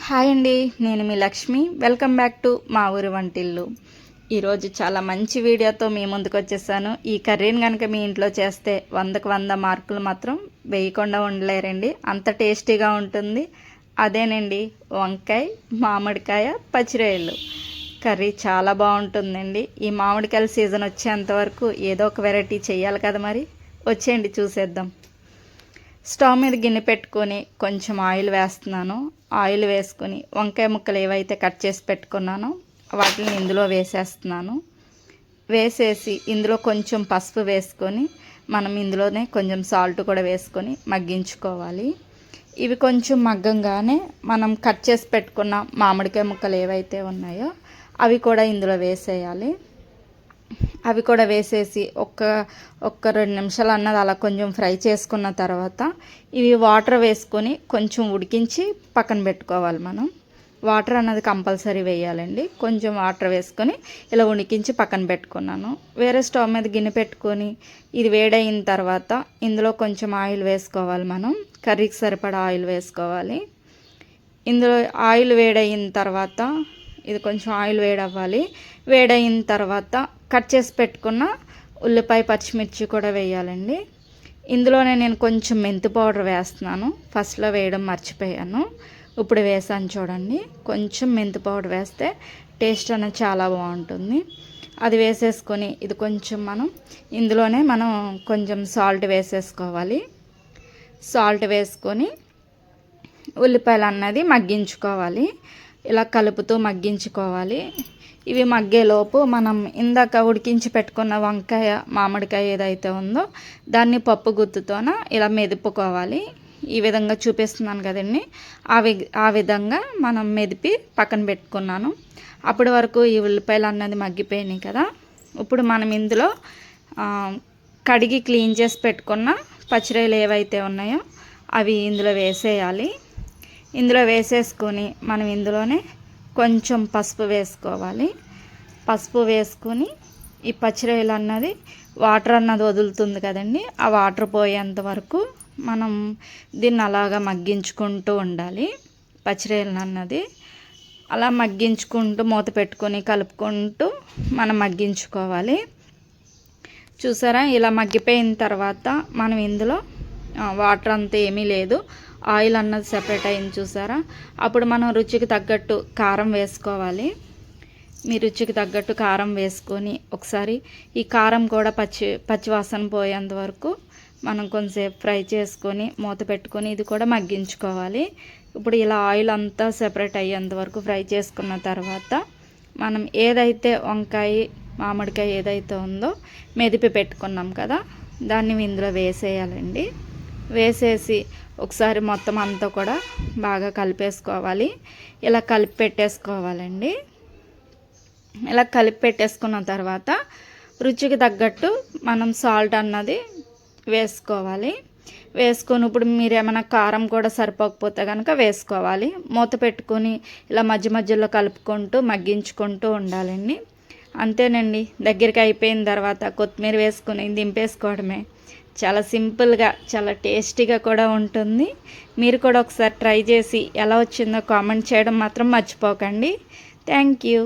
Hi అండి, నేను మీ Lakshmi. Welcome back to మా ఊరి వంటిల్లు. ఈరోజు చాలా మంచి వీడియోతో మీ ముందుకు వచ్చేసాను. ఈ కర్రీని కనుక మీ ఇంట్లో చేస్తే 100కు 100 మార్కులు మాత్రం వేయకుండా ఉండలేరండి, అంత టేస్టీగా ఉంటుంది. అదేనండి, వంకాయ మామిడికాయ పచ్చిరొయ్యలు కర్రీ. చాలా బాగుంటుందండి. ఈ మామిడికాయల సీజన్ వచ్చేంతవరకు ఏదో ఒక వెరైటీ చేయాలి కదా, మరి వచ్చేయండి చూసేద్దాం. స్టవ్ మీద గిన్నె పెట్టుకొని కొంచెం ఆయిల్ వేస్తున్నాను. ఆయిల్ వేసుకొని వంకాయ ముక్కలు ఏవైతే కట్ చేసి పెట్టుకున్నానో వాటిని ఇందులో వేసేస్తున్నాను. వేసేసి ఇందులో కొంచెం పసుపు వేసుకొని మనం ఇందులోనే కొంచెం సాల్ట్ కూడా వేసుకొని మగ్గించుకోవాలి. ఇవి కొంచెం మగ్గంగానే మనం కట్ చేసి పెట్టుకున్న మామిడికాయ ముక్కలు ఏవైతే ఉన్నాయో అవి కూడా ఇందులో వేసేయాలి. అవి కూడా వేసేసి ఒక్క 2 నిమిషాలు అన్నది అలా కొంచెం ఫ్రై చేసుకున్న తర్వాత ఇవి వాటర్ వేసుకొని కొంచెం ఉడికించి పక్కన పెట్టుకోవాలి. మనం వాటర్ అన్నది కంపల్సరీ వేయాలండి. కొంచెం వాటర్ వేసుకొని ఇలా ఉడికించి పక్కన పెట్టుకున్నాను. వేరే స్టవ్ మీద గిన్నె పెట్టుకొని ఇది వేడైన తర్వాత ఇందులో కొంచెం ఆయిల్ వేసుకోవాలి. మనం కర్రీకి సరిపడా ఆయిల్ వేసుకోవాలి. ఇందులో ఆయిల్ వేడైన తర్వాత ఇది కొంచెం ఆయిల్ వేడవ్వాలి. వేడైన తర్వాత కట్ చేసి పెట్టుకున్న ఉల్లిపాయ పచ్చిమిర్చి కూడా వేయాలండి. ఇందులోనే నేను కొంచెం మెంతి పౌడర్ వేస్తున్నాను. ఫస్ట్లో వేయడం మర్చిపోయాను, ఇప్పుడు వేసాను చూడండి. కొంచెం మెంతి పౌడర్ వేస్తే టేస్ట్ అనేది చాలా బాగుంటుంది. అది వేసేసుకొని ఇది కొంచెం ఇందులోనే మనం కొంచెం సాల్ట్ వేసేసుకోవాలి. సాల్ట్ వేసుకొని ఉల్లిపాయలు అన్నది మగ్గించుకోవాలి. ఇలా కలుపుతూ మగ్గించుకోవాలి. ఇవి మగ్గేలోపు మనం ఇందాక ఉడికించి పెట్టుకున్న వంకాయ మామిడికాయ ఏదైతే ఉందో దాన్ని పప్పు గుత్తుతోన ఇలా మెదుపుకోవాలి. ఈ విధంగా చూపిస్తున్నాను కదండి, ఆ విధంగా మనం మెదిపి పక్కన పెట్టుకున్నాను. అప్పటి వరకు ఈ ఉల్లిపాయలు అన్నది మగ్గిపోయినాయి కదా. ఇప్పుడు మనం ఇందులో కడిగి క్లీన్ చేసి పెట్టుకున్న పచ్చిరొయ్యలు ఏవైతే ఉన్నాయో అవి ఇందులో వేసేయాలి. ఇందులో వేసేసుకొని మనం ఇందులోనే కొంచెం పసుపు వేసుకోవాలి. పసుపు వేసుకొని ఈ పచ్చిరొయ్యలు అన్నది వాటర్ అన్నది వదులుతుంది కదండి, ఆ వాటర్ పోయేంత వరకు మనం దీన్ని అలాగా మగ్గించుకుంటూ ఉండాలి. పచ్చిరొయ్యలు అన్నది అలా మగ్గించుకుంటూ మూత పెట్టుకొని కలుపుకుంటూ మనం మగ్గించుకోవాలి. చూసారా, ఇలా మగ్గిపోయిన తర్వాత మనం ఇందులో వాటర్ అంతా ఏమీ లేదు, ఆయిల్ అన్నది సెపరేట్ అయింది చూసారా. అప్పుడు మనం రుచికి తగ్గట్టు కారం వేసుకోవాలి. మీ రుచికి తగ్గట్టు కారం వేసుకొని ఒకసారి ఈ కారం కూడా పచ్చివాసన పోయేంత వరకు మనం కొంచెంసేపు ఫ్రై చేసుకొని మూత పెట్టుకొని ఇది కూడా మగ్గించుకోవాలి. ఇప్పుడు ఇలా ఆయిల్ అంతా సెపరేట్ అయ్యేంత వరకు ఫ్రై చేసుకున్న తర్వాత మనం ఏదైతే వంకాయ మామిడికాయ ఏదైతే ఉందో మెదిపి పెట్టుకున్నాం కదా దాన్ని ఇందులో వేసేయాలండి. వేసేసి ఒకసారి మొత్తం అంతా కూడా బాగా కలిపేసుకోవాలి. ఇలా కలిపి పెట్టేసుకోవాలండి. ఇలా కలిపి పెట్టేసుకున్న తర్వాత రుచికి తగ్గట్టు మనం సాల్ట్ అన్నది వేసుకోవాలి. వేసుకొని ఇప్పుడు మీరు ఏమైనా కారం కూడా సరిపోకపోతే కనుక వేసుకోవాలి. మూత పెట్టుకొని ఇలా మధ్య మధ్యలో కలుపుకుంటూ మగ్గించుకుంటూ ఉండాలండి. అంతేనండి, దగ్గరికి అయిపోయిన తర్వాత కొత్తిమీర వేసుకొని దింపేసుకోవడమే. చాలా సింపుల్గా చాలా టేస్టీగా కూడా ఉంటుంది. మీరు కూడా ఒకసారి ట్రై చేసి ఎలా వచ్చిందో కామెంట్ చేయడం మాత్రం మర్చిపోకండి. Thank you.